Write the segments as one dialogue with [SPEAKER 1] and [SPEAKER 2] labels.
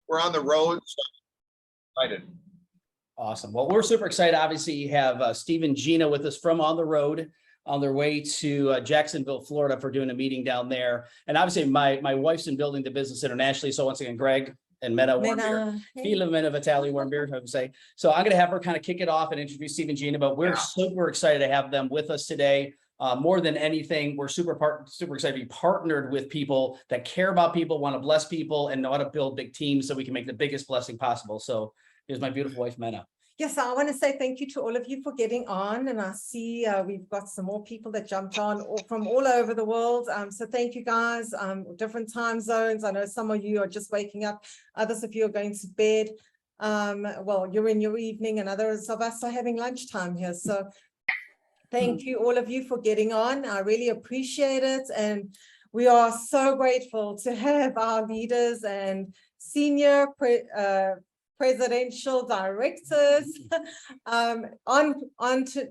[SPEAKER 1] we're on the road. So excited.
[SPEAKER 2] Awesome. Well, we're super excited. Obviously, you have Steve and Gina with us from on the road on their way to Jacksonville, Florida for doing a meeting down there. And obviously, my wife's in building the business internationally. So once again, Gregg and Mena Warmbier, Fila Mena Vitali Warmbier, I would say. So I'm going to have her kind of kick it off and introduce Steve and Gina, but we're super excited to have them with us today. More than anything, we're super excited to be partnered with people that care about people, want to bless people, and know how to build big teams so we can make the biggest blessing possible. So here's my beautiful wife, Mena.
[SPEAKER 3] Yes, I want to say thank you to all of you for getting on. And I see we've got some more people that jumped on from all over the world. So thank you guys, different time zones. I know some of you are just waking up. Others of you are going to bed. Well, you're in your evening, and others of us are having lunchtime here. So thank you, all of you, for getting on. I really appreciate it. And we are so grateful to have our leaders and senior presidential directors on to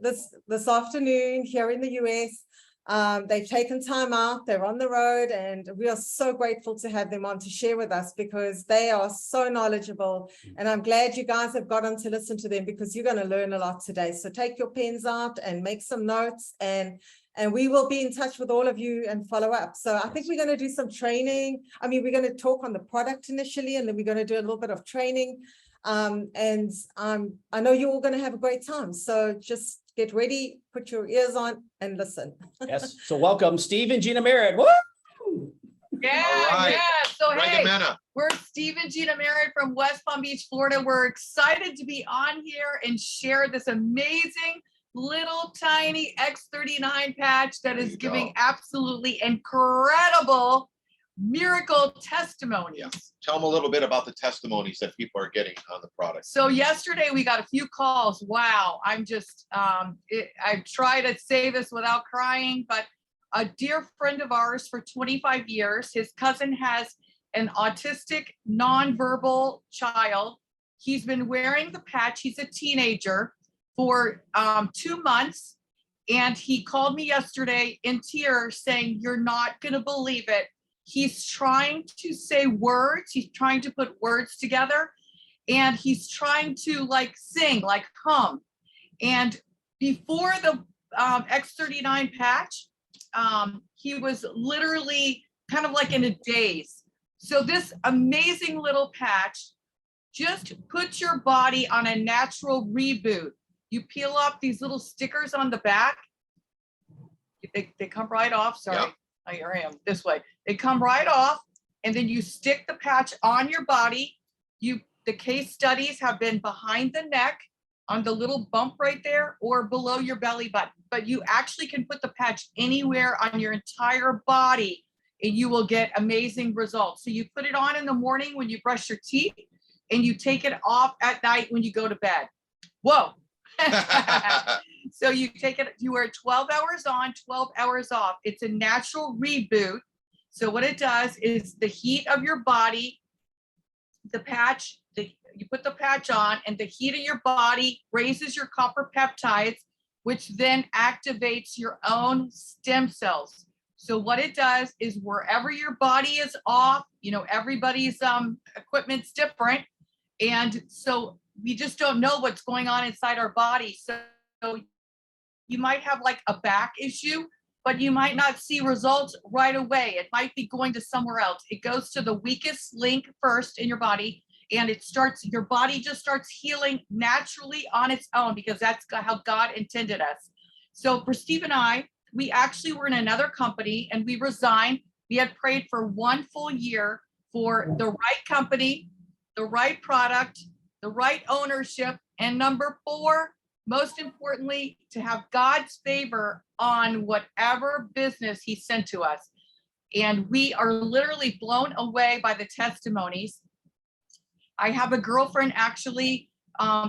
[SPEAKER 3] this afternoon here in the US. They've taken time out, they're on the road, and we are so grateful to have them on to share with us because they are so knowledgeable. And I'm glad you guys have got on to listen to them because you're going to learn a lot today. So take your pens out and make some notes, and we will be in touch with all of you and follow up. So I think we're going to do some training. I mean, we're going to talk on the product initially, and then we're going to do a little bit of training. I know you're all going to have a great time. So just get ready, put your ears on and listen.
[SPEAKER 2] Yes. So welcome, Steve and Gina Merritt. Woo!
[SPEAKER 4] Yeah,
[SPEAKER 1] All right.
[SPEAKER 4] yeah. So
[SPEAKER 1] Gregg
[SPEAKER 4] hey,
[SPEAKER 1] and Mena.
[SPEAKER 4] we're Steve and Gina Merritt from West Palm Beach, Florida. We're excited to be on here and share this amazing little tiny X39 patch that is giving absolutely incredible miracle testimonies.
[SPEAKER 1] Yeah. Tell them a little bit about the testimonies that people are getting on the product.
[SPEAKER 4] So yesterday we got a few calls. Wow, I'm just, I try to say this without crying, but a dear friend of ours for 25 years, his cousin has an autistic nonverbal child. He's been wearing the patch. He's a teenager for 2 months. And he called me yesterday in tears saying, "You're not going to believe it. He's trying to say words. He's trying to put words together, and he's trying to like sing, like hum." And before the X39 patch, he was literally kind of like in a daze. So this amazing little patch just puts your body on a natural reboot. You peel off these little stickers on the back. They come right off. Sorry.
[SPEAKER 1] Yeah.
[SPEAKER 4] Oh, here I am this way. They come right off, and then you stick the patch on your body. The case studies have been behind the neck on the little bump right there or below your belly button, but you actually can put the patch anywhere on your entire body and you will get amazing results. So you put it on in the morning when you brush your teeth, and you take it off at night when you go to bed. Whoa. So you take it, you wear 12 hours on, 12 hours off. It's a natural reboot. So what it does is the heat of your body, the patch, you put the patch on, and the heat of your body raises your copper peptides, which then activates your own stem cells. So what it does is wherever your body is off, you know, everybody's equipment's different. And so we just don't know what's going on inside our body. So you might have like a back issue, but you might not see results right away. It might be going to somewhere else. It goes to the weakest link first in your body, and your body just starts healing naturally on its own, because that's how God intended us. So for Steve and I, we actually were in another company and we resigned. We had prayed for 1 full year for the right company, the right product, the right ownership, and number 4, most importantly, to have God's favor on whatever business he sent to us. And we are literally blown away by the testimonies. I have a girlfriend actually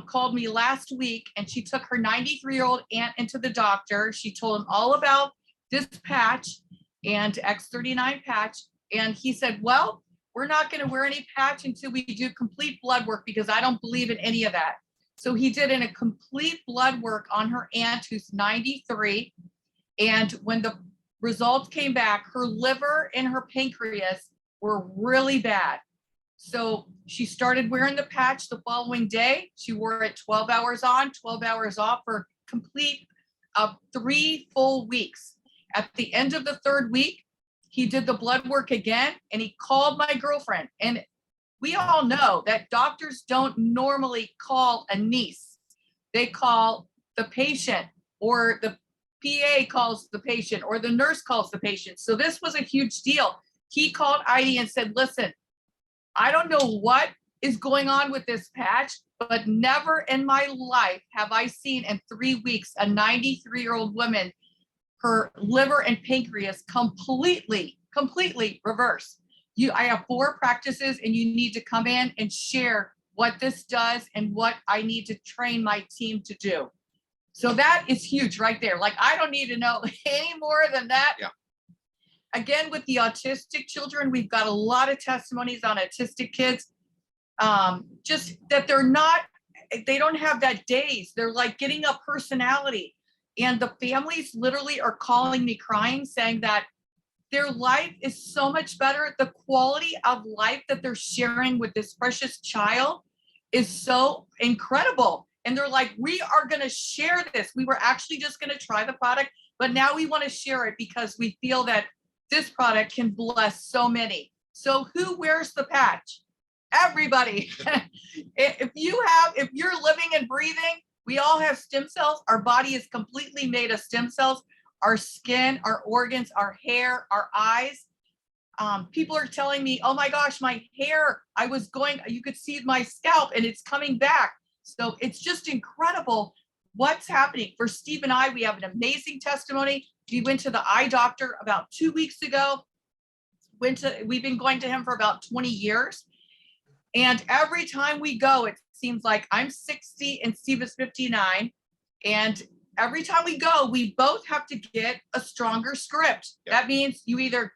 [SPEAKER 4] called me last week, and she took her 93-year-old aunt into the doctor. She told him all about this patch and X39 patch. And he said, "Well, we're not going to wear any patch until we do complete blood work, because I don't believe in any of that." So he did a complete blood work on her aunt, who's 93. And when the results came back, her liver and her pancreas were really bad. So she started wearing the patch the following day. She wore it 12 hours on, 12 hours off for complete 3 full weeks. At the end of the 3rd week, he did the blood work again and he called my girlfriend. And we all know that doctors don't normally call a niece. They call the patient, or the PA calls the patient, or the nurse calls the patient. So this was a huge deal. He called Heidi and said, listen, I don't know what is going on with this patch, but never in my life have I seen in 3 weeks a 93-year-old woman, her liver and pancreas completely reverse. I have 4 practices and you need to come in and share what this does and what I need to train my team to do. So that is huge right there. Like, I don't need to know any more than that.
[SPEAKER 1] Yeah.
[SPEAKER 4] Again, with the autistic children, we've got a lot of testimonies on autistic kids. Just that they don't have that daze. They're like getting a personality. And the families literally are calling me crying, saying that their life is so much better. The quality of life that they're sharing with this precious child is so incredible. And they're like, we are going to share this. We were actually just going to try the product, but now we want to share it because we feel that this product can bless so many. So who wears the patch? Everybody. If you're living and breathing, we all have stem cells. Our body is completely made of stem cells. Our skin, our organs, our hair, our eyes. People are telling me, oh my gosh, my hair, you could see my scalp and it's coming back. So it's just incredible what's happening. For Steve and I, we have an amazing testimony. We went to the eye doctor about 2 weeks ago. We've been going to him for about 20 years. And every time we go, it seems like I'm 60 and Steve is 59. And every time we go, we both have to get a stronger script.
[SPEAKER 1] Yeah.
[SPEAKER 4] That means you either,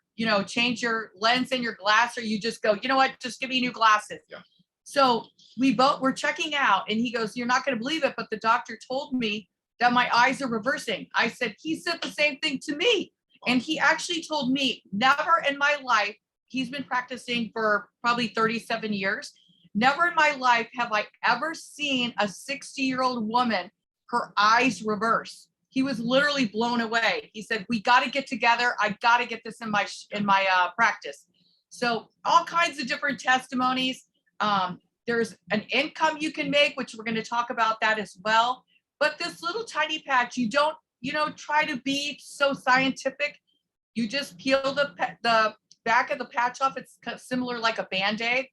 [SPEAKER 4] change your lens in your glass, or you just go, you know what, just give me new glasses.
[SPEAKER 1] Yeah.
[SPEAKER 4] So we're checking out and he goes, you're not going to believe it, but the doctor told me that my eyes are reversing. I said, he said the same thing to me. And he actually told me, never in my life, he's been practicing for probably 37 years. Never in my life have I ever seen a 60-year-old woman, her eyes reverse. He was literally blown away. He said, we got to get together. I got to get this in my practice. So all kinds of different testimonies. There's an income you can make, which we're going to talk about that as well. But this little tiny patch, you don't, try to be so scientific. You just peel the back of the patch off. It's similar like a Band-Aid.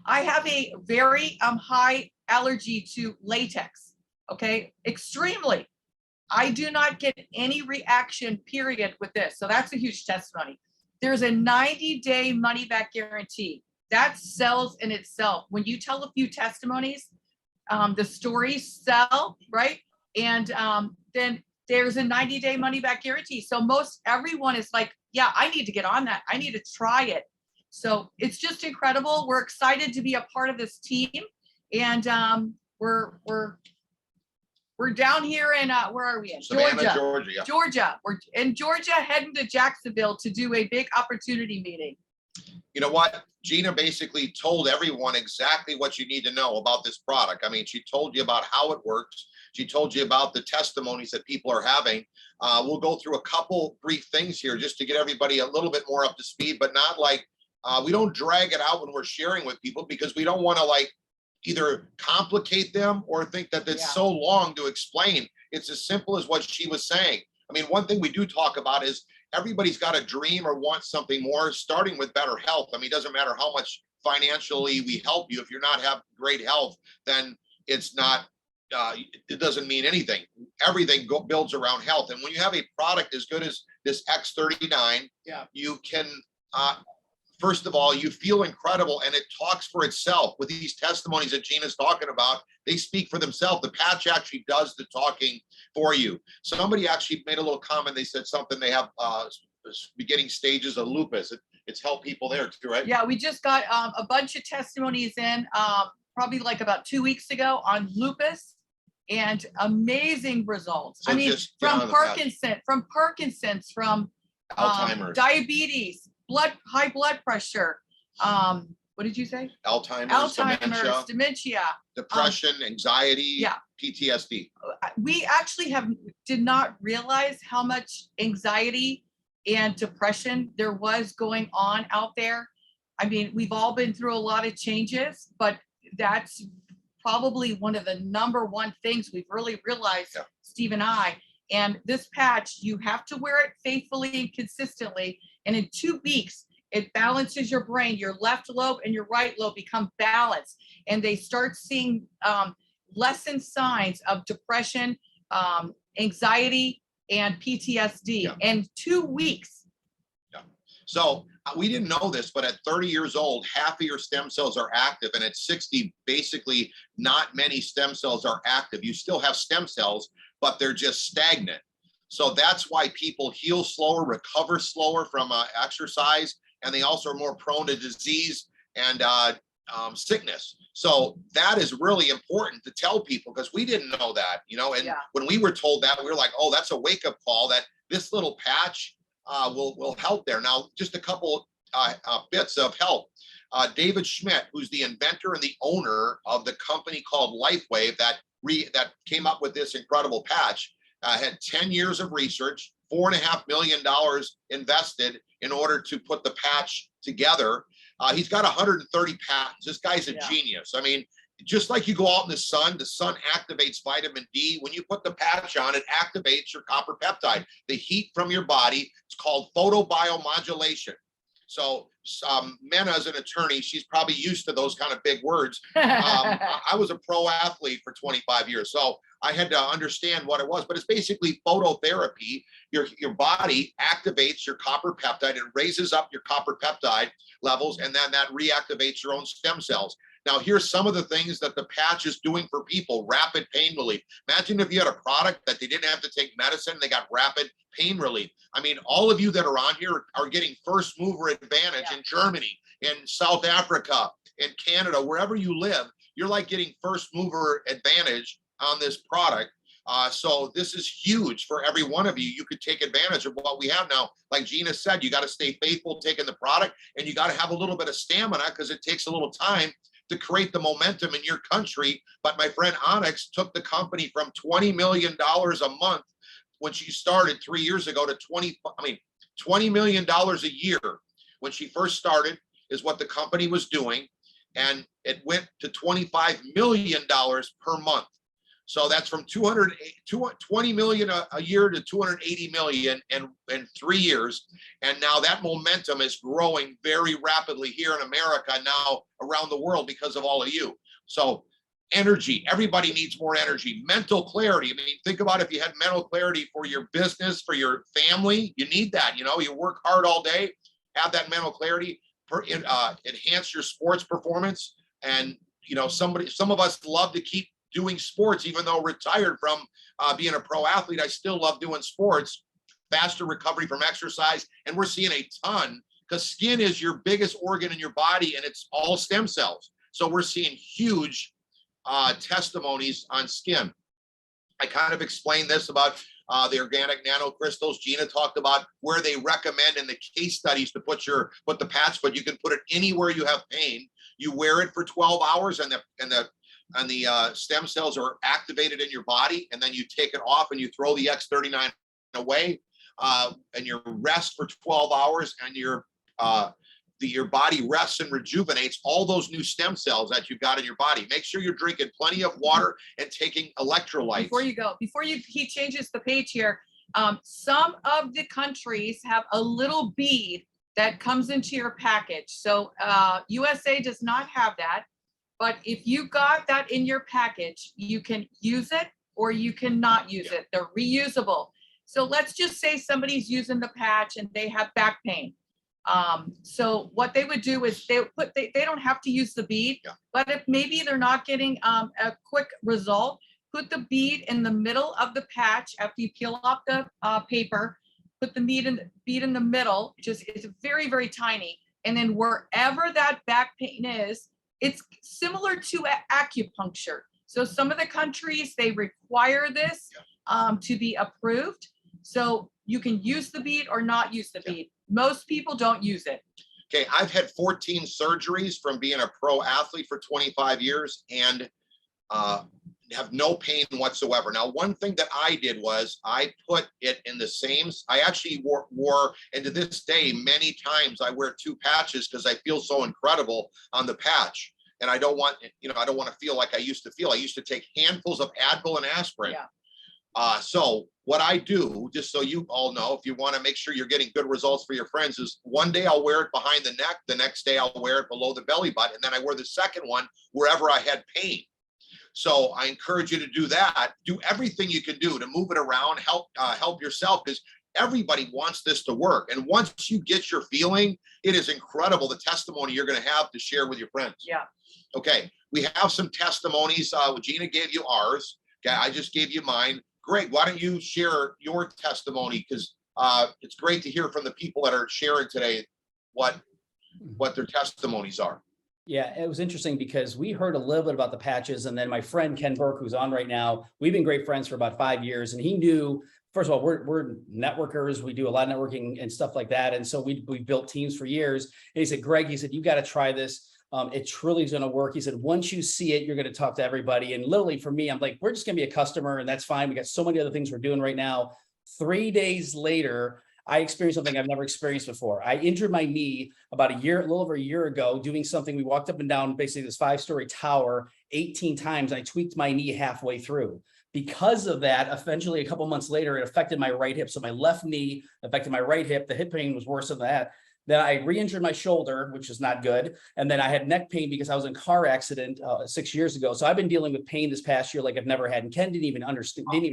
[SPEAKER 4] I have a very high allergy to latex. Okay, extremely. I do not get any reaction, period, with this. So that's a huge testimony. There's a 90-day money-back guarantee. That sells in itself. When you tell a few testimonies, the stories sell, right? And then there's a 90-day money-back guarantee. So most everyone is like, yeah, I need to get on that. I need to try it. So it's just incredible. We're excited to be a part of this team. And we're down here in, where are we in?
[SPEAKER 1] Savannah, Georgia. Yeah.
[SPEAKER 4] Georgia. We're in Georgia, heading to Jacksonville to do a big opportunity meeting.
[SPEAKER 1] You know what? Gina basically told everyone exactly what you need to know about this product. I mean, she told you about how it works. She told you about the testimonies that people are having. We'll go through a couple brief things here just to get everybody a little bit more up to speed, but not like, we don't drag it out when we're sharing with people because we don't want to like either complicate them or think that it's so long to explain. It's as simple as what she was saying. I mean, one thing we do talk about is everybody's got a dream or want something more, starting with better health. I mean, it doesn't matter how much financially we help you. If you're not have great health, then it's not, it doesn't mean anything. Everything builds around health. And when you have a product as good as this X39, you can, first of all, you feel incredible and it talks for itself. With these testimonies that Gina's talking about, they speak for themselves. The patch actually does the talking for you. Somebody actually made a little comment. They said something, they have beginning stages of lupus. It's helped people there too, right?
[SPEAKER 4] Yeah, we just got a bunch of testimonies in probably like about 2 weeks ago on lupus and amazing results.
[SPEAKER 1] So
[SPEAKER 4] I mean, from Parkinson's, from
[SPEAKER 1] Alzheimer's,
[SPEAKER 4] diabetes, high blood pressure, What did you say?
[SPEAKER 1] Alzheimer's,
[SPEAKER 4] Alzheimer's,
[SPEAKER 1] dementia,
[SPEAKER 4] dementia.
[SPEAKER 1] depression, anxiety,
[SPEAKER 4] yeah.
[SPEAKER 1] PTSD.
[SPEAKER 4] We actually did not realize how much anxiety and depression there was going on out there. I mean, we've all been through a lot of changes, but that's probably one of the number one things we've really realized,
[SPEAKER 1] yeah.
[SPEAKER 4] Steve and I. And this patch, you have to wear it faithfully and consistently. And in 2 weeks, it balances your brain. Your left lobe and your right lobe become balanced. And they start seeing lessened signs of depression, anxiety, and PTSD
[SPEAKER 1] yeah.
[SPEAKER 4] in 2 weeks.
[SPEAKER 1] Yeah. So we didn't know this, but at 30 years old, half of your stem cells are active. And at 60, basically not many stem cells are active. You still have stem cells, but they're just stagnant. So that's why people heal slower, recover slower from exercise, and they also are more prone to disease and sickness. So that is really important to tell people, because we didn't know that, you know, and
[SPEAKER 4] yeah.
[SPEAKER 1] when we were told that, we were like, oh, that's a wake-up call that this little patch will help there. Now, just a couple bits of help. David Schmidt, who's the inventor and the owner of the company called LifeWave that came up with this incredible patch, had 10 years of research, $4.5 million invested in order to put the patch together. He's got 130 patents. This guy's a
[SPEAKER 4] yeah.
[SPEAKER 1] genius. I mean, just like you go out in the sun activates vitamin D. When you put the patch on, it activates your copper peptide, the heat from your body. It's called photobiomodulation. So Mena, as an attorney, she's probably used to those kind of big words. I was a pro athlete for 25 years, so I had to understand what it was. But it's basically phototherapy. Your body activates your copper peptide. It raises up your copper peptide levels, and then that reactivates your own stem cells. Now, here's some of the things that the patch is doing for people. Rapid pain relief. Imagine if you had a product that they didn't have to take medicine, they got rapid pain relief. I mean, all of you that are on here are getting first mover advantage
[SPEAKER 4] yeah.
[SPEAKER 1] in Germany, in South Africa, in Canada, wherever you live, you're like getting first mover advantage on this product. So this is huge for every one of you. You could take advantage of what we have now. Like Gina said, you got to stay faithful taking the product, and you got to have a little bit of stamina, because it takes a little time to create the momentum in your country. But my friend Onyx took the company from $20 million a month when she started 3 years ago to $20 million a year when she first started is what the company was doing. And it went to $25 million per month. So that's from 20 million a year to 280 million in 3 years. And now that momentum is growing very rapidly here in America, now around the world, because of all of you. So energy, everybody needs more energy. Mental clarity. I mean, think about if you had mental clarity for your business, for your family, you need that. You know, you work hard all day, have that mental clarity, enhance your sports performance. And, you know, some of us love to keep doing sports, even though retired from being a pro athlete. I still love doing sports. Faster recovery from exercise. And we're seeing a ton, because skin is your biggest organ in your body, and it's all stem cells. So we're seeing huge testimonies on skin. I kind of explained this about the organic nanocrystals. Gina talked about where they recommend in the case studies to put the patch, but you can put it anywhere you have pain. You wear it for 12 hours, and the stem cells are activated in your body, and then you take it off and you throw the X39 away, and you rest for 12 hours, and your body rests and rejuvenates all those new stem cells that you've got in your body. Make sure you're drinking plenty of water and taking electrolytes.
[SPEAKER 4] Before he changes the page here, some of the countries have a little bead that comes into your package. So USA does not have that. But if you got that in your package, you can use it or you cannot use it. They're reusable. So let's just say somebody's using the patch and they have back pain. So what they would do is they don't have to use the bead, but if maybe they're not getting a quick result, put the bead in the middle of the patch after you peel off the paper, put the bead in the middle, it's very, very tiny. And then wherever that back pain is, it's similar to acupuncture. So some of the countries, they require this to be approved. So you can use the bead or not use the bead. Most people don't use it.
[SPEAKER 1] Okay, I've had 14 surgeries from being a pro athlete for 25 years and have no pain whatsoever. Now, one thing that I did was I put it in the same, I actually wore, and to this day, many times I wear 2 patches because I feel so incredible on the patch. And I don't want, I don't want to feel like I used to feel. I used to take handfuls of Advil and aspirin.
[SPEAKER 4] Yeah.
[SPEAKER 1] So what I do, just so you all know, if you want to make sure you're getting good results for your friends, is one day I'll wear it behind the neck. The next day I'll wear it below the belly button. And then I wear the second one wherever I had pain. So I encourage you to do that. Do everything you can do to move it around, help yourself, because everybody wants this to work. And once you get your feeling, it is incredible the testimony you're going to have to share with your friends.
[SPEAKER 4] Yeah.
[SPEAKER 1] Okay, we have some testimonies. Gina gave you ours. Okay, I just gave you mine. Greg, why don't you share your testimony? Because it's great to hear from the people that are sharing today what their testimonies are.
[SPEAKER 2] Yeah, it was interesting because we heard a little bit about the patches, and then my friend Ken Burke, who's on right now, we've been great friends for about 5 years, and he knew, first of all, we're networkers. We do a lot of networking and stuff like that, and so we built teams for years. And he said, Greg, he said, you got to try this. It truly is going to work. He said, once you see it, you're going to talk to everybody. And literally for me, I'm like, we're just going to be a customer, and that's fine. We got so many other things we're doing right now. 3 days later, I experienced something I've never experienced before. I injured my knee about a little over a year ago, doing something. We walked up and down basically this 5-story tower 18 times. And I tweaked my knee halfway through. Because of that, eventually a couple months later, it affected my right hip. So my left knee affected my right hip. The hip pain was worse than that. Then I re-injured my shoulder, which is not good. And then I had neck pain because I was in a car accident 6 years ago. So I've been dealing with pain this past year like I've never had. And Ken didn't even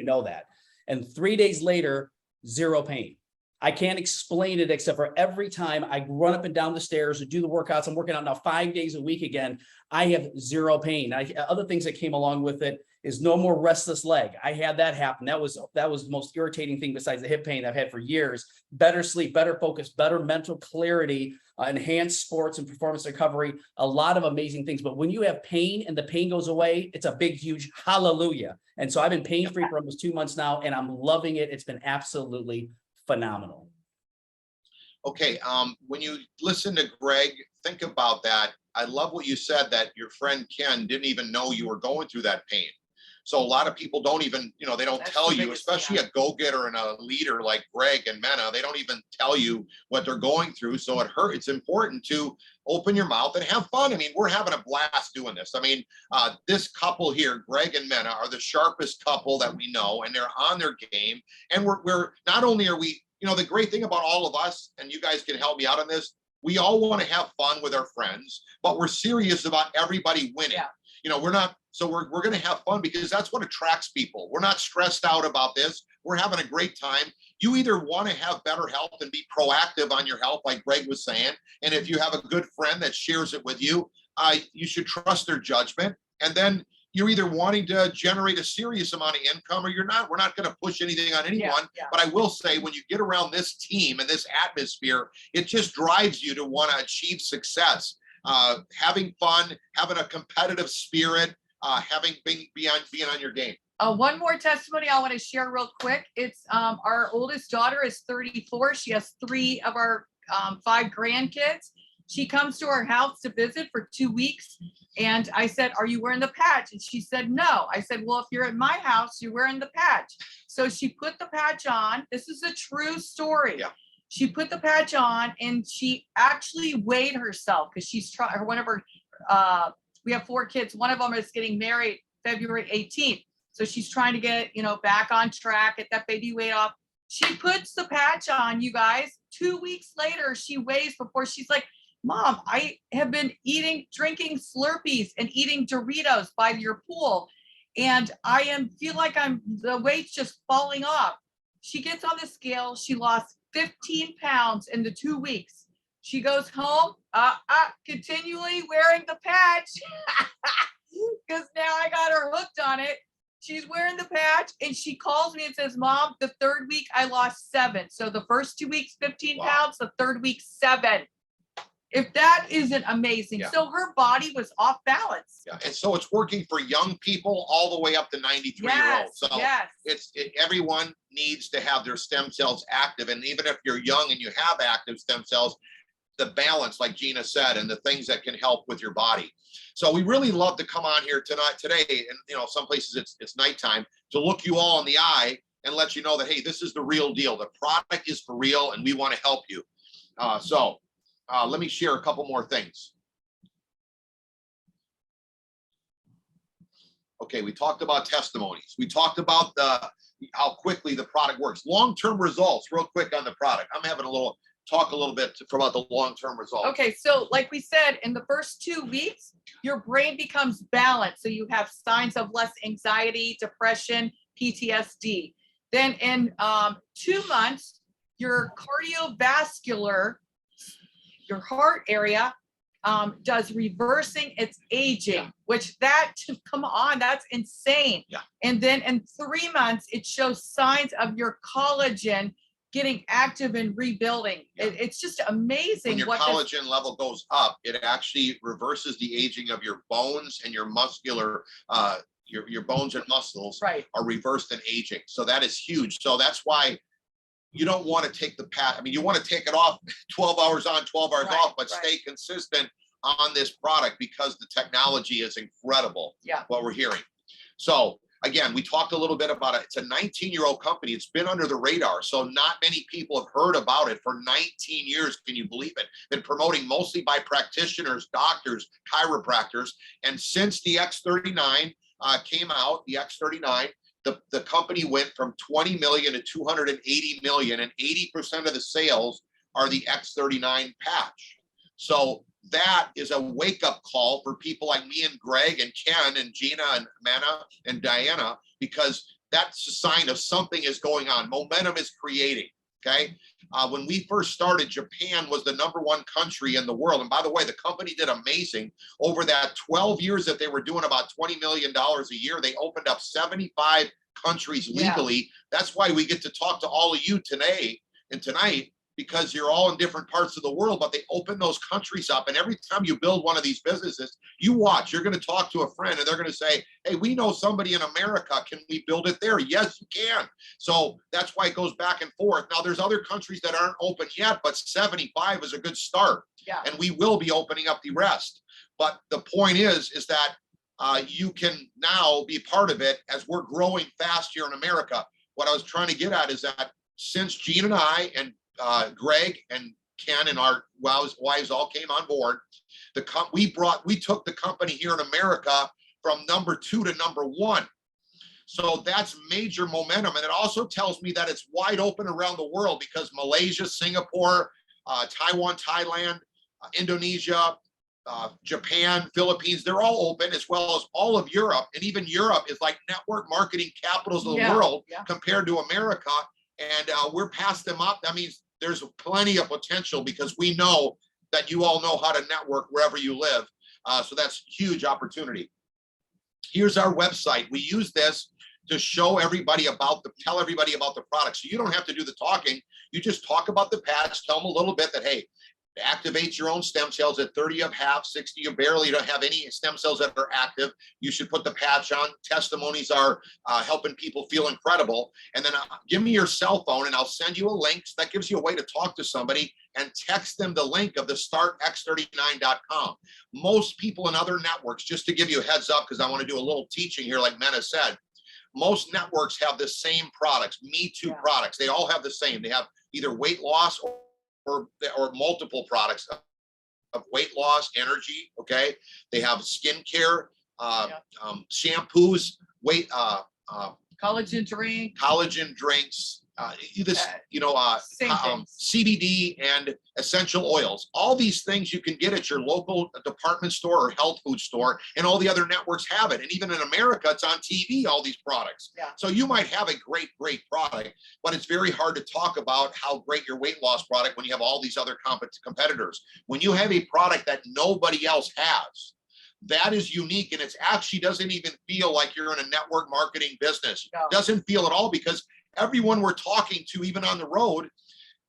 [SPEAKER 2] know that. And 3 days later, 0 pain. I can't explain it except for every time I run up and down the stairs or do the workouts. I'm working out now 5 days a week again. I have 0 pain. Other things that came along with it is no more restless leg. I had that happen. That was the most irritating thing besides the hip pain I've had for years. Better sleep, better focus, better mental clarity, enhanced sports and performance recovery, a lot of amazing things. But when you have pain and the pain goes away, it's a big, huge hallelujah. And so I've been pain-free for almost 2 months now, and I'm loving it. It's been absolutely phenomenal.
[SPEAKER 1] Okay, when you listen to Greg, think about that. I love what you said, that your friend Ken didn't even know you were going through that pain. So a lot of people don't even, they don't tell you, especially a go-getter and a leader like Greg and Mena, they don't even tell you what they're going through. So it's important to open your mouth and have fun. I mean, we're having a blast doing this. I mean, this couple here, Greg and Mena, are the sharpest couple that we know, and they're on their game. And we're not only are we, the great thing about all of us, and you guys can help me out on this, we all want to have fun with our friends, but we're serious about everybody winning. Yeah. We're not, so we're going to have fun because that's what attracts people. We're not stressed out about this. We're having a great time. You either want to have better health and be proactive on your health, like Greg was saying. And if you have a good friend that shares it with you, you should trust their judgment. And then you're either wanting to generate a serious amount of income or you're not. We're not going to push anything on anyone. Yeah. But I will say, when you get around this team and this atmosphere, it just drives you to want to achieve success. Having fun, having a competitive spirit, being on your game.
[SPEAKER 4] One more testimony I want to share real quick. It's our oldest daughter is 34. She has 3 of our 5 grandkids. She comes to our house to visit for 2 weeks. And I said, are you wearing the patch? And she said, no. I said, well, if you're at my house, you're wearing the patch. So she put the patch on. This is a true story. Yeah. She put the patch on and she actually weighed herself because she's trying, we have 4 kids. One of them is getting married February 18th. So she's trying to get, back on track, get that baby weight off. She puts the patch on, you guys. 2 weeks later, she weighs before she's like, Mom, I have been drinking Slurpees and eating Doritos by your pool. And feel like the weight's just falling off. She gets on the scale. She lost 15 pounds in the 2 weeks. She goes home, continually wearing the patch because now I got her hooked on it. She's wearing the patch and she calls me and says, Mom, the 3rd week I lost 7. So the first 2 weeks, 15 pounds, the 3rd week, 7. If that isn't amazing. Yeah. So her body was off balance.
[SPEAKER 1] Yeah. And so it's working for young people all the way up to 93-year-olds. So everyone needs to have their stem cells active. And even if you're young and you have active stem cells, the balance, like Gina said, and the things that can help with your body. So we really love to come on here today, and you know, some places it's nighttime, to look you all in the eye and let you know that, hey, this is the real deal. The product is for real, and we want to help you. So let me share a couple more things. Okay, we talked about testimonies. We talked about how quickly the product works. Long-term results, real quick on the product. I'm having talk a little bit about the long-term results.
[SPEAKER 4] Okay, so like we said, in the first 2 weeks, your brain becomes balanced. So you have signs of less anxiety, depression, PTSD. Then in 2 months, your cardiovascular, your heart area, does reversing its aging, which come on, that's insane.
[SPEAKER 1] Yeah.
[SPEAKER 4] And then in 3 months, it shows signs of your collagen getting active and rebuilding.
[SPEAKER 1] Yeah.
[SPEAKER 4] It's just amazing.
[SPEAKER 1] When your collagen level goes up, it actually reverses the aging of your bones and your muscular, your bones and muscles are reversed in aging. So that is huge. So that's why you don't want to take the patch. I mean, you want to take it off 12 hours on, 12 hours off, but stay consistent on this product because the technology is incredible.
[SPEAKER 4] Yeah.
[SPEAKER 1] What we're hearing. So again, we talked a little bit about it. It's a 19-year-old company. It's been under the radar. So not many people have heard about it for 19 years. Can you believe it? Been promoting mostly by practitioners, doctors, chiropractors. And since the X39 came out, the X39, the company went from 20 million to 280 million, and 80% of the sales are the X39 patch. So that is a wake-up call for people like me and Greg and Ken and Gina and Mena and Diana, because that's a sign of something is going on. Momentum is creating, okay? When we first started, Japan was the #1 country in the world. And by the way, the company did amazing. Over that 12 years that they were doing about $20 million a year, they opened up 75 countries legally. Yeah. That's why we get to talk to all of you today and tonight, because you're all in different parts of the world, but they open those countries up. And every time you build one of these businesses, you watch, you're going to talk to a friend and they're going to say, hey, we know somebody in America. Can we build it there? Yes, you can. So that's why it goes back and forth. Now there's other countries that aren't open yet, but 75 is a good start.
[SPEAKER 4] Yeah.
[SPEAKER 1] And we will be opening up the rest. But the point is that you can now be part of it as we're growing fast here in America. What I was trying to get at is that since Gene and I and Greg and Ken and our wives all came on board, we took the company here in America from #2 to #1. So that's major momentum. And it also tells me that it's wide open around the world, because Malaysia, Singapore, Taiwan, Thailand, Indonesia, Japan, Philippines, they're all open, as well as all of Europe. And even Europe is like network marketing capitals of the world compared to America. And we're past them up. That means there's plenty of potential, because we know that you all know how to network wherever you live. So that's huge opportunity. Here's our website. We use this to show everybody tell everybody about the product. So you don't have to do the talking. You just talk about the patch, tell them a little bit that, hey, activate your own stem cells at 30 of half, 60 you barely don't have any stem cells that are active. You should put the patch on. Testimonies are helping people feel incredible. And then give me your cell phone and I'll send you a link. So that gives you a way to talk to somebody, and text them the link of the startx39.com. Most people in other networks, just to give you a heads up, because I want to do a little teaching here, like Mena said, most networks have the same products, Me Too products. They all have the same. They have either weight loss or multiple products of weight loss, energy. Okay, they have skincare, shampoos, collagen drinks, CBD and essential oils. All these things you can get at your local department store or health food store, and all the other networks have it. And even in America, it's on TV, all these products. Yeah. So you might have a great product, but it's very hard to talk about how great your weight loss product when you have all these other competitors. When you have a product that nobody else has, that is unique, and it actually doesn't even feel like you're in a network marketing business. No. Doesn't feel at all, because everyone we're talking to, even on the road,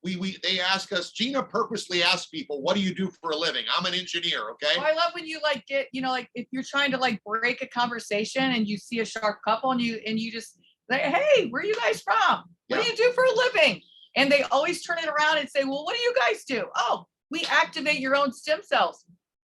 [SPEAKER 1] they ask us. Gina purposely asks people, what do you do for a living? I'm an engineer. Okay.
[SPEAKER 4] Well, I love when you get, if you're trying to break a conversation and you see a sharp couple and you just like, hey, where are you guys from? What do you do for a living? And they always turn it around and say, well, what do you guys do? Oh, We activate your own stem cells.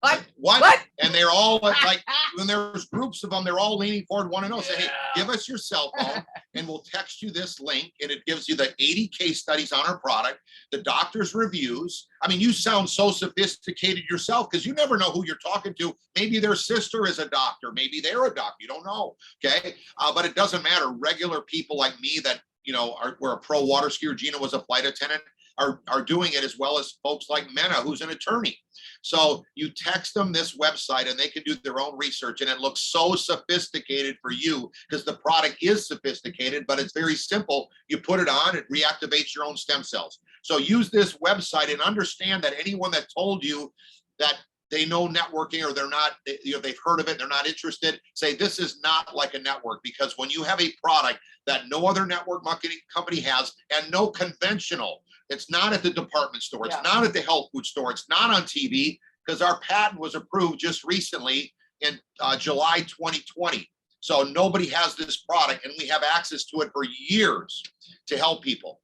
[SPEAKER 4] What?
[SPEAKER 1] What? And they're all like, when there's groups of them, they're all leaning forward, want to know, say, hey, give us your cell phone and we'll text you this link. And it gives you the 80 case studies on our product, the doctor's reviews. I mean, you sound so sophisticated yourself because you never know who you're talking to. Maybe their sister is a doctor. Maybe they're a doctor. You don't know. Okay. But it doesn't matter. Regular people like me that, you know, we're a pro water skier. Gina was a flight attendant. Are doing it, as well as folks like Mena, who's an attorney. So you text them this website and they can do their own research, and it looks so sophisticated for you because the product is sophisticated, but it's very simple. You put it on, it reactivates your own stem cells. So use this website and understand that anyone that told you that they know networking or they're not, you know, they've heard of it, they're not interested, say this is not like a network, because when you have a product that no other network marketing company has and no conventional, it's not at the department store, it's not at the health food store, it's not on TV, because our patent was approved just recently in July 2020. So nobody has this product and we have access to it for years to help people.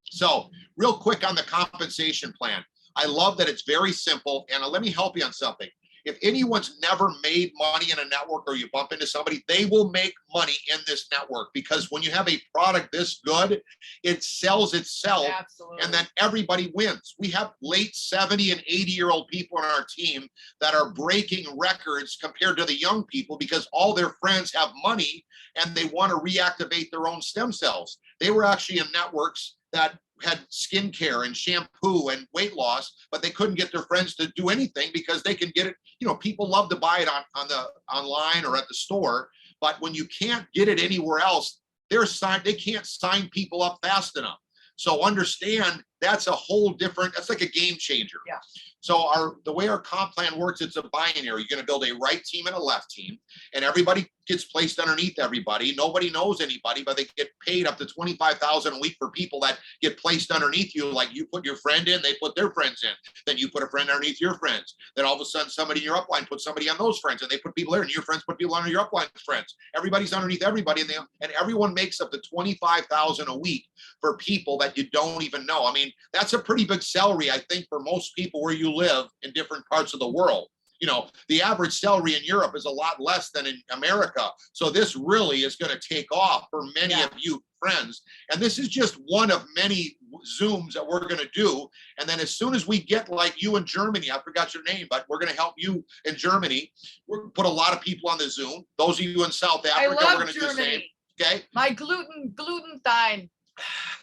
[SPEAKER 1] So real quick on the compensation plan. I love that it's very simple, and let me help you on something. If anyone's never made money in a network, or you bump into somebody, they will make money in this network, because when you have a product this good, it sells itself.
[SPEAKER 4] Absolutely.
[SPEAKER 1] And then everybody wins. We have late 70 and 80-year-old people on our team that are breaking records compared to the young people, because all their friends have money and they want to reactivate their own stem cells. They were actually in networks that had skincare and shampoo and weight loss, but they couldn't get their friends to do anything because they can get it. You know, people love to buy it online or at the store, but when you can't get it anywhere else, they can't sign people up fast enough. So understand that's a whole different, that's like a game changer.
[SPEAKER 4] Yeah.
[SPEAKER 1] So the way our comp plan works, it's a binary. You're going to build a right team and a left team, and everybody gets placed underneath everybody. Nobody knows anybody, but they get paid up to $25,000 a week for people that get placed underneath you. Like you put your friend in, they put their friends in. Then you put a friend underneath your friends. Then all of a sudden somebody in your upline puts somebody on those friends, and they put people there, and your friends put people under your upline friends. Everybody's underneath everybody, and everyone makes up to $25,000 a week for people that you don't even know. I mean, that's a pretty big salary, I think, for most people where you live in different parts of the world. You know, the average salary in Europe is a lot less than in America. So this really is going to take off for many of you friends. And this is just one of many Zooms that we're going to do. And then as soon as we get like you in Germany, I forgot your name, but we're going to help you in Germany. We're going to put a lot of people on the Zoom. Those of you in South Africa, we're going to do the same. Okay.
[SPEAKER 4] My gluten-thyme.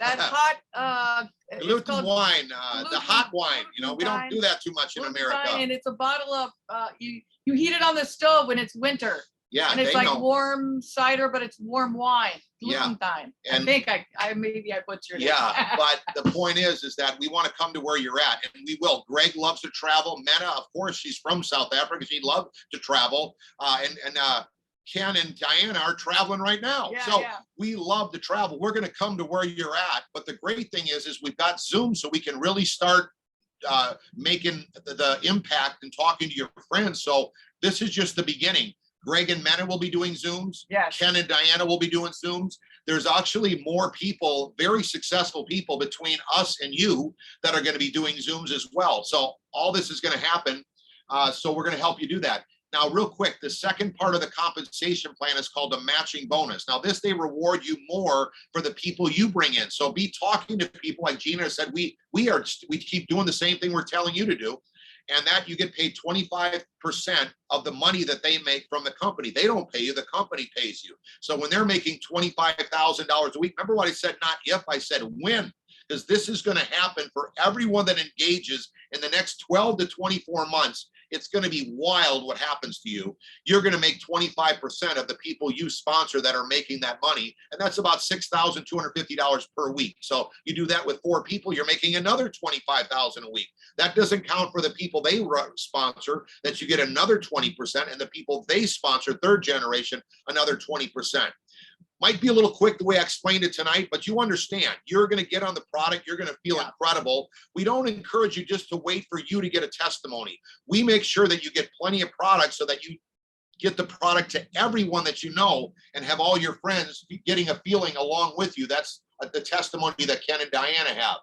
[SPEAKER 4] That hot
[SPEAKER 1] gluten wine, the hot wine. You know, we don't
[SPEAKER 4] gluten-thyme.
[SPEAKER 1] do that too much in America.
[SPEAKER 4] And it's a bottle of you heat it on the stove when it's winter.
[SPEAKER 1] Yeah,
[SPEAKER 4] and it's like warm cider, but it's warm wine. Gluten-thyme.
[SPEAKER 1] And
[SPEAKER 4] I think I maybe I butchered it.
[SPEAKER 1] Yeah, but the point is that we want to come to where you're at, and we will. Greg loves to travel. Mena, of course, she's from South Africa. She'd love to travel. And Ken and Diana are traveling right now. We love to travel. We're going to come to where you're at. But the great thing is we've got Zoom, so we can really start making the impact and talking to your friends. So this is just the beginning. Greg and Mena will be doing Zooms.
[SPEAKER 4] Yes.
[SPEAKER 1] Ken and Diana will be doing Zooms. There's actually more people, very successful people between us and you that are going to be doing Zooms as well. So all this is going to happen. So we're going to help you do that. Now, real quick, the second part of the compensation plan is called a matching bonus. Now, they reward you more for the people you bring in. So be talking to people, like Gina said, we keep doing the same thing we're telling you to do. And that you get paid 25% of the money that they make from the company. They don't pay you, the company pays you. So when they're making $25,000 a week, remember what I said, not if, I said when, because this is going to happen for everyone that engages in the next 12 to 24 months. It's going to be wild what happens to you. You're going to make 25% of the people you sponsor that are making that money. And that's about $6,250 per week. So you do that with 4 people, you're making another $25,000 a week. That doesn't count for the people they sponsor, that you get another 20%, and the people they sponsor, third generation, another 20%. Might be a little quick the way I explained it tonight, but you understand. You're going to get on the product. You're going to feel incredible. We don't encourage you just to wait for you to get a testimony. We make sure that you get plenty of product so that you get the product to everyone that you know and have all your friends getting a feeling along with you. That's the testimony that Ken and Diana have.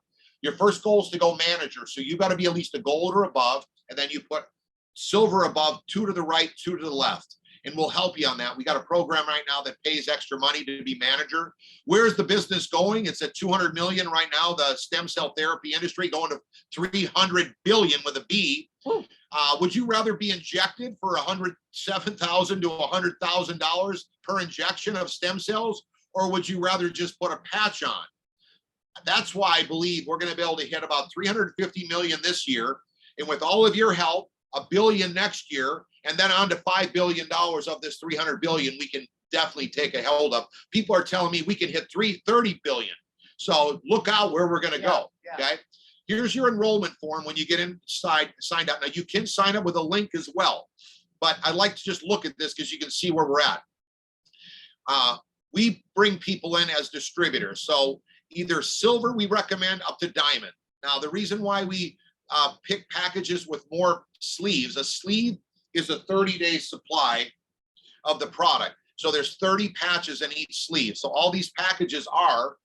[SPEAKER 1] Your first goal is to go manager. So you got to be at least a gold or above, and then you put silver above, 2 to the right, 2 to the left. And we'll help you on that. We got a program right now that pays extra money to be manager. Where's the business going? It's at 200 million right now. The stem cell therapy industry going to 300 billion with a B. Would you rather be injected for $107,000 to $100,000 per injection of stem cells? Or would you rather just put a patch on? That's why I believe we're going to be able to hit about 350 million this year. And with all of your help, $1 billion next year, and then on to $5 billion of this 300 billion, we can definitely take a hold of. People are telling me we can hit 330 billion. So look out where we're going to go. Okay. Here's your enrollment form when you get inside, signed up. Now you can sign up with a link as well, but I like to just look at this because you can see where we're at. We bring people in as distributors. So either silver, we recommend, up to diamond. Now, the reason why we pick packages with more sleeves, a sleeve is a 30-day supply of the product. So there's 30 patches in each sleeve. So all these packages are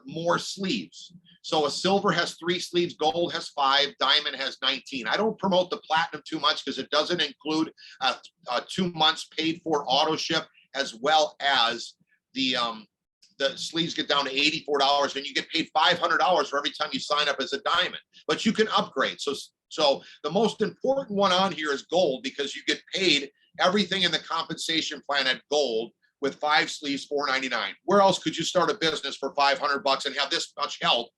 [SPEAKER 1] more sleeves. So a silver has 3 sleeves, gold has 5, diamond has 19. I don't promote the platinum too much because it doesn't include 2 months paid for auto ship, as well as the sleeves get down to $84 and you get paid $500 for every time you sign up as a diamond, but you can upgrade. So the most important one on here is gold, because you get paid everything in the compensation plan at gold with 5 sleeves, $4.99. Where else could you start a business for $500 and have this much help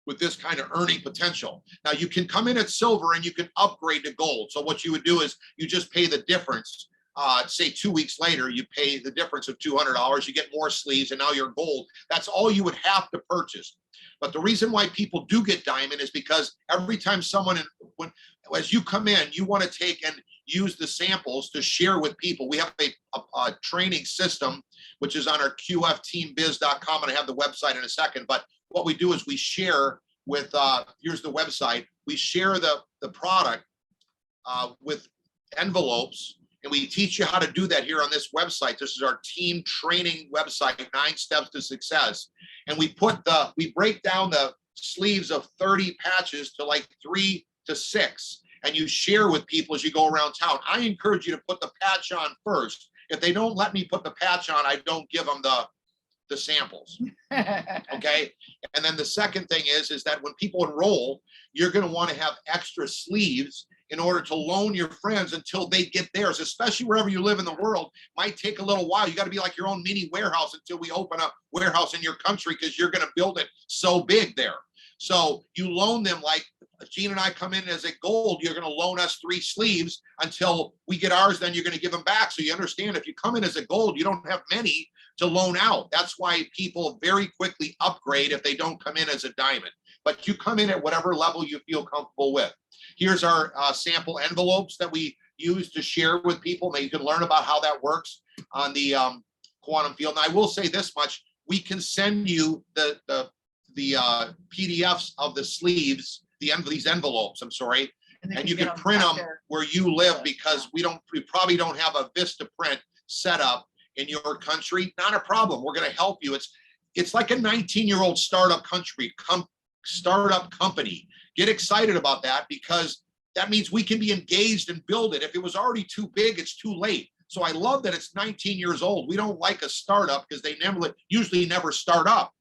[SPEAKER 1] with this kind of earning potential? Now you can come in at silver and you can upgrade to gold. So what you would do is you just pay the difference. Say 2 weeks later, you pay the difference of $200, you get more sleeves, and now you're gold. That's all you would have to purchase. But the reason why people do get diamond is because every time someone, as you come in, you want to take and use the samples to share with people. We have a training system, which is on our qfteambiz.com, and I have the website in a second. But what we do is we share with, here's the website, we share the product with envelopes. And we teach you how to do that here on this website. This is our team training website, 9 Steps to Success. And we break down the sleeves of 30 patches to like 3 to 6. And you share with people as you go around town. I encourage you to put the patch on first. If they don't let me put the patch on, I don't give them the samples. Okay. And then the second thing is that when people enroll, you're going to want to have extra sleeves in order to loan your friends until they get theirs, especially wherever you live in the world. Might take a little while. You got to be like your own mini warehouse until we open a warehouse in your country, because you're going to build it so big there. So you loan them, like Gina and I come in as a gold, you're going to loan us 3 sleeves until we get ours, then you're going to give them back. So you understand, if you come in as a gold, you don't have many to loan out. That's why people very quickly upgrade if they don't come in as a diamond. But you come in at whatever level you feel comfortable with. Here's our sample envelopes that we use to share with people. Now you can learn about how that works on the quantum field. And I will say this much: we can send you the PDFs of the sleeves, these envelopes. I'm sorry, and you can print them where you live, because we probably don't have a Vista print set up in your country. Not a problem. We're going to help you. It's like a 19-year-old startup company. Get excited about that, because that means we can be engaged and build it. If it was already too big, it's too late. So I love that it's 19 years old. We don't like a startup because they usually never start up.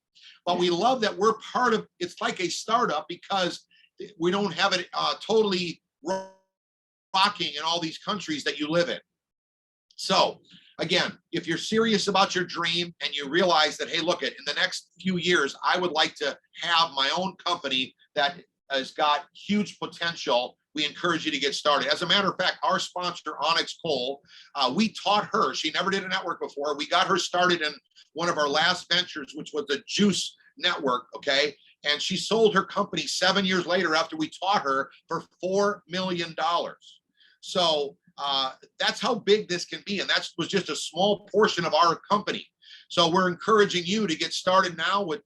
[SPEAKER 1] But we love that we're part of, it's like a startup, because we don't have it totally rocking in all these countries that you live in. So again, if you're serious about your dream and you realize that, hey, look, in the next few years, I would like to have my own company that has got huge potential, we encourage you to get started. As a matter of fact, our sponsor, Onyx Cole, we taught her, she never did a network before. We got her started in one of our last ventures, which was the Juice Network, okay? And she sold her company 7 years later after we taught her for $4 million. So that's how big this can be. And that was just a small portion of our company. So we're encouraging you to get started now with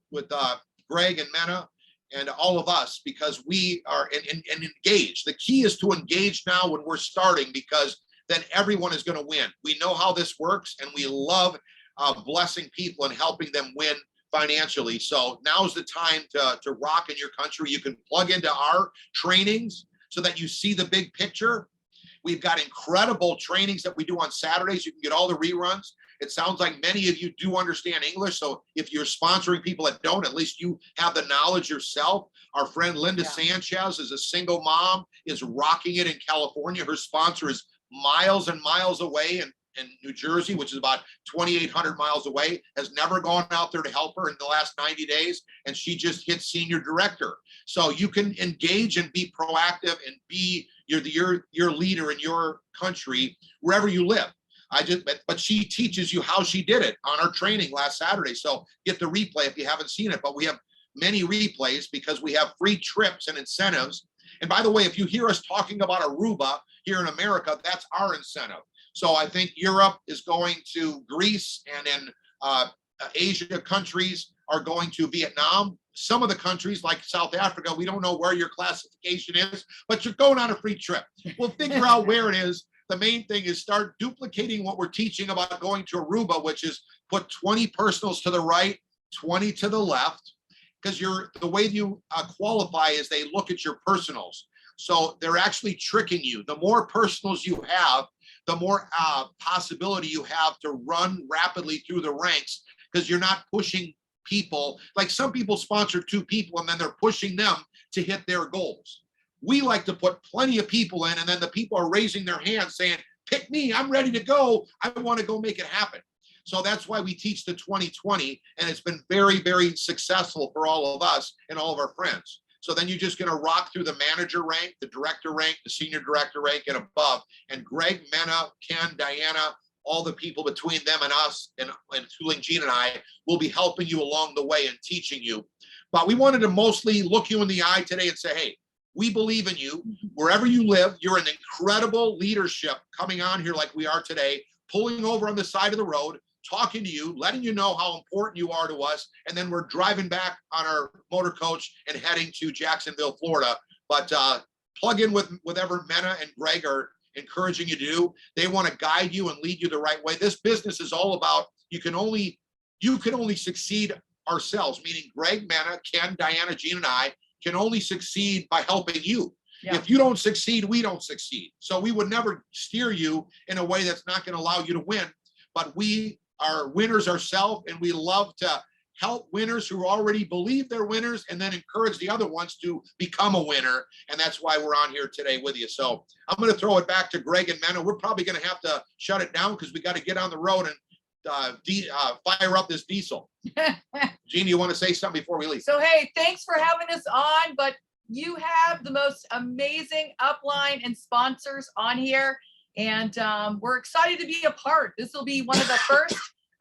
[SPEAKER 1] Gregg and Mena and all of us, because we are engaged. The key is to engage now when we're starting, because then everyone is going to win. We know how this works, and we love blessing people and helping them win financially. So now's the time to rock in your country. You can plug into our trainings so that you see the big picture. We've got incredible trainings that we do on Saturdays. You can get all the reruns. It sounds like many of you do understand English. So if you're sponsoring people that don't, at least you have the knowledge yourself. Our friend Linda Sanchez is a single mom, is rocking it in California. Her sponsor is miles and miles away in New Jersey, which is about 2,800 miles away, has never gone out there to help her in the last 90 days. And she just hit senior director. So you can engage and be proactive and be your leader in your country, wherever you live. But she teaches you how she did it on our training last Saturday. So get the replay if you haven't seen it, but we have many replays because we have free trips and incentives. And by the way, if you hear us talking about Aruba here in America, that's our incentive. So I think Europe is going to Greece, and in Asia countries are going to Vietnam. Some of the countries like South Africa, we don't know where your classification is, but you're going on a free trip. We'll figure out where it is. The main thing is start duplicating what we're teaching about going to Aruba, which is put 20 personals to the right, 20 to the left, because the way you qualify is they look at your personals. So they're actually tricking you. The more personals you have, the more possibility you have to run rapidly through the ranks, because you're not pushing people. Like some people sponsor 2 people and then they're pushing them to hit their goals. We like to put plenty of people in, and then the people are raising their hands saying, pick me, I'm ready to go. I want to go make it happen. So that's why we teach the 20-20, and it's been very, very successful for all of us and all of our friends. So then you're just going to rock through the manager rank, the director rank, the senior director rank, and above. And Gregg, Mena, Ken, Diana, all the people between them and us, and including Gina and I, will be helping you along the way and teaching you. But we wanted to mostly look you in the eye today and say, hey, we believe in you. Wherever you live, you're an incredible leadership coming on here like we are today, pulling over on the side of the road, talking to you, letting you know how important you are to us. And then we're driving back on our motor coach and heading to Jacksonville, Florida. But plug in with whatever Mena and Gregg are encouraging you to do. They want to guide you and lead you the right way. This business is all about, you can only succeed ourselves, meaning Gregg, Mena, Ken, Diana, Gina, and I can only succeed by helping you. Yeah. If you don't succeed, we don't succeed. So we would never steer you in a way that's not going to allow you to win. But we are winners ourselves, and we love to help winners who already believe they're winners and then encourage the other ones to become a winner. And that's why we're on here today with you. So I'm going to throw it back to Gregg and Mena. We're probably going to have to shut it down because we got to get on the road and fire up this diesel. Gina, you want to say something before we leave?
[SPEAKER 4] So, hey, thanks for having us on, but you have the most amazing upline and sponsors on here, and we're excited to be a part. This will be one of the first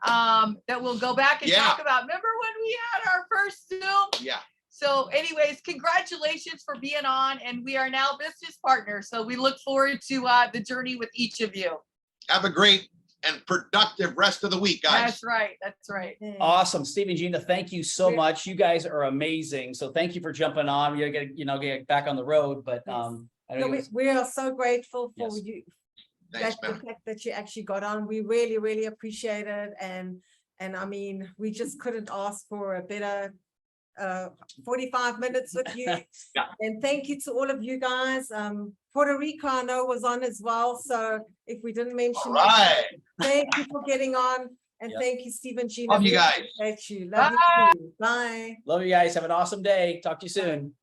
[SPEAKER 4] that we'll go back and talk about. Remember when we had our first Zoom? Yeah. So anyways, congratulations for being on, and we are now business partners. So we look forward to the journey with each of you.
[SPEAKER 1] Have a great and productive rest of the week, guys.
[SPEAKER 4] That's right. That's right.
[SPEAKER 2] Awesome. Steve and Gina, thank you so much. You guys are amazing. So thank you for jumping on. We're going to get back on the road, but
[SPEAKER 3] we are so grateful for you.
[SPEAKER 1] Thanks,
[SPEAKER 3] the fact that you actually got on. We really, really appreciate it. And I mean, we just couldn't ask for a better 45 minutes with you. And thank you to all of you guys. Puerto Rico, I know, was on as well. So if we didn't mention it, thank you for getting on. And thank you, Steve and Gina.
[SPEAKER 1] Love you guys.
[SPEAKER 3] Love you too. Bye.
[SPEAKER 2] Love you guys. Have an awesome day. Talk to you soon.